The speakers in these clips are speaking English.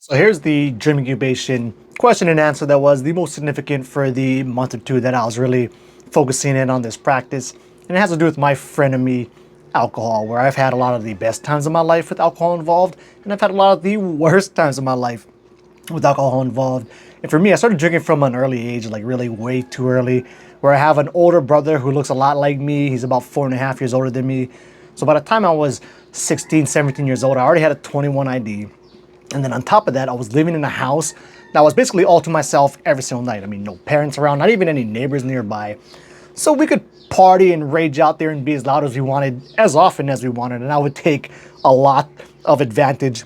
So here's the dream incubation question and answer that was the most significant for the month or two that I was really focusing in on this practice. And it has to do with my frenemy, alcohol, where I've had a lot of the best times of my life with alcohol involved, and I've had a lot of the worst times of my life with alcohol involved. And for me, I started drinking from an early age, like really way too early, where I have an older brother who looks a lot like me. He's about 4.5 years older than me. So by the time I was 16, 17 years old, I already had a 21 ID. And then on top of that, I was living in a house that was basically all to myself every single night. I mean, no parents around, not even any neighbors nearby. So we could party and rage out there and be as loud as we wanted, as often as we wanted. And I would take a lot of advantage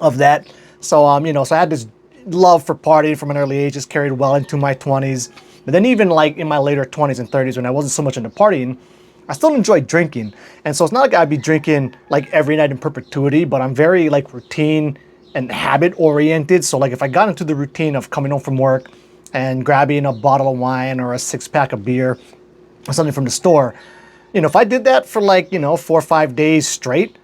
of that. So, so I had this love for partying from an early age, just carried well into my 20s. But then even like in my later 20s and 30s, when I wasn't so much into partying, I still enjoyed drinking. And so it's not like I'd be drinking like every night in perpetuity, but I'm very like routine and habit oriented. So like if I got into the routine of coming home from work and grabbing a bottle of wine or a 6-pack of beer or something from the store, if I did that for like, 4 or 5 days straight,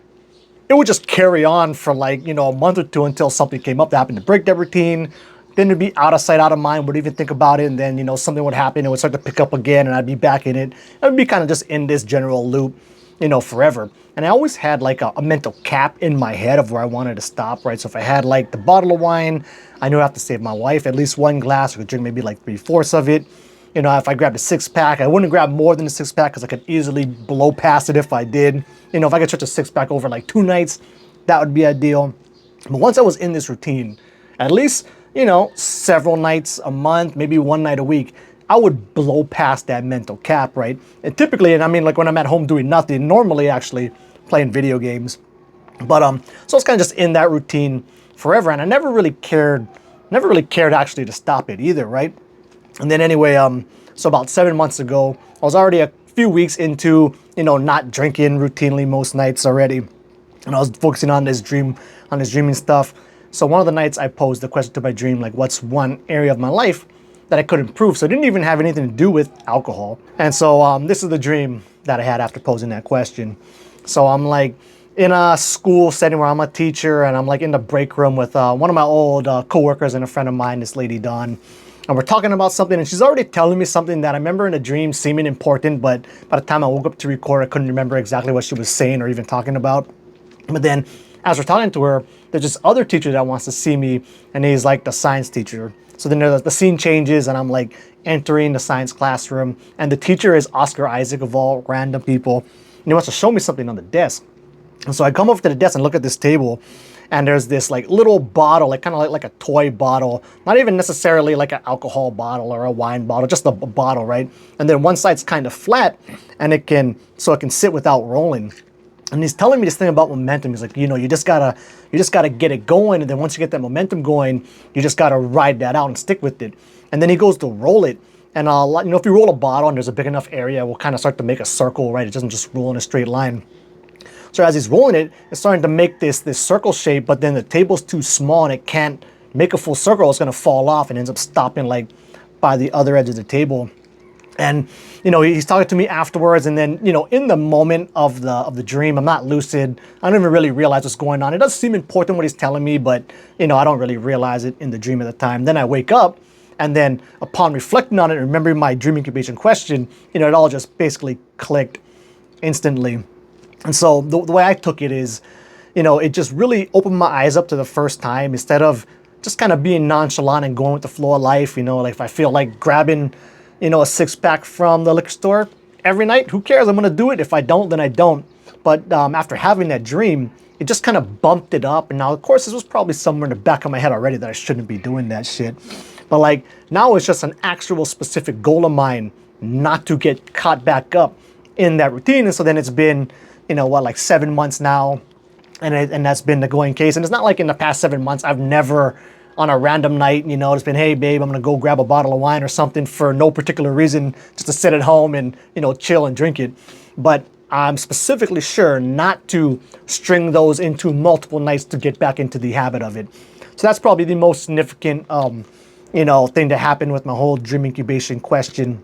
it would just carry on for like, a month or two until something came up that happened to break that routine. Then it'd be out of sight, out of mind, wouldn't even think about it. And then, something would happen, it would start to pick up again and I'd be back in it. I would be kind of just in this general loop, forever. And I always had like a mental cap in my head of where I wanted to stop, right? So if I had like the bottle of wine, I knew I have to save my wife at least one glass. I could drink maybe like 3/4 of it. If I grabbed a 6-pack, I wouldn't grab more than a 6-pack because I could easily blow past it if I did. If I could stretch a 6-pack over like 2 nights, that would be ideal. But once I was in this routine, at least, several nights a month, maybe one night a week, I would blow past that mental cap, right? And typically, and I mean like when I'm at home doing nothing, normally actually playing video games. But so it's kind of just in that routine forever. And I never really cared actually to stop it either, right? And then anyway, so about 7 months ago, I was already a few weeks into, not drinking routinely most nights already. And I was focusing on this dreaming stuff. So one of the nights I posed the question to my dream, like what's one area of my life that I could improve? So it didn't even have anything to do with alcohol. And so this is the dream that I had after posing that question. So I'm like in a school setting where I'm a teacher and I'm like in the break room with one of my old coworkers and a friend of mine, this lady Dawn. And we're talking about something and she's already telling me something that I remember in a dream seeming important, but by the time I woke up to record, I couldn't remember exactly what she was saying or even talking about. But then as we're talking to her, there's this other teacher that wants to see me and he's like the science teacher. So then the scene changes and I'm like entering the science classroom and the teacher is Oscar Isaac of all random people. And he wants to show me something on the desk. And so I come over to the desk and look at this table and there's this like little bottle, like kind of like a toy bottle, not even necessarily like an alcohol bottle or a wine bottle, just a bottle, right? And then one side's kind of flat and it can sit without rolling. And he's telling me this thing about momentum. He's like, you just gotta get it going. And then once you get that momentum going, you just gotta ride that out and stick with it. And then he goes to roll it. And if you roll a bottle and there's a big enough area, we'll kind of start to make a circle, right? It doesn't just roll in a straight line. So as he's rolling it, it's starting to make this circle shape, but then the table's too small and it can't make a full circle. It's gonna fall off and ends up stopping like by the other edge of the table. And he's talking to me afterwards, and then in the moment of the dream, I'm not lucid. I don't even really realize what's going on. It does seem important what he's telling me, but I don't really realize it in the dream at the time. Then I wake up, and then upon reflecting on it and remembering my dream incubation question, it all just basically clicked instantly. And so the way I took it is, it just really opened my eyes up to the first time instead of just kind of being nonchalant and going with the flow of life. Like if I feel like grabbing a 6-pack from the liquor store every night, who cares? I'm gonna do it. If I don't, then I don't. But after having that dream, it just kind of bumped it up. And now, of course, this was probably somewhere in the back of my head already that I shouldn't be doing that shit. But like now it's just an actual specific goal of mine not to get caught back up in that routine. And so then it's been, like 7 months now. And that's been the going case. And it's not like in the past 7 months, I've never on a random night, it's been, hey babe, I'm gonna go grab a bottle of wine or something for no particular reason, just to sit at home and, chill and drink it. But I'm specifically sure not to string those into multiple nights to get back into the habit of it. So that's probably the most significant, thing to happen with my whole dream incubation question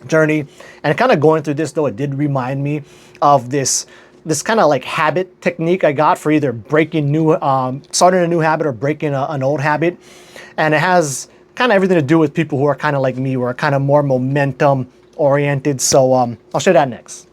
journey. And kind of going through this though, it did remind me of this this kind of like habit technique I got for either breaking new, starting a new habit or breaking an old habit. And it has kind of everything to do with people who are kind of like me, who are kind of more momentum oriented. So I'll show you that next.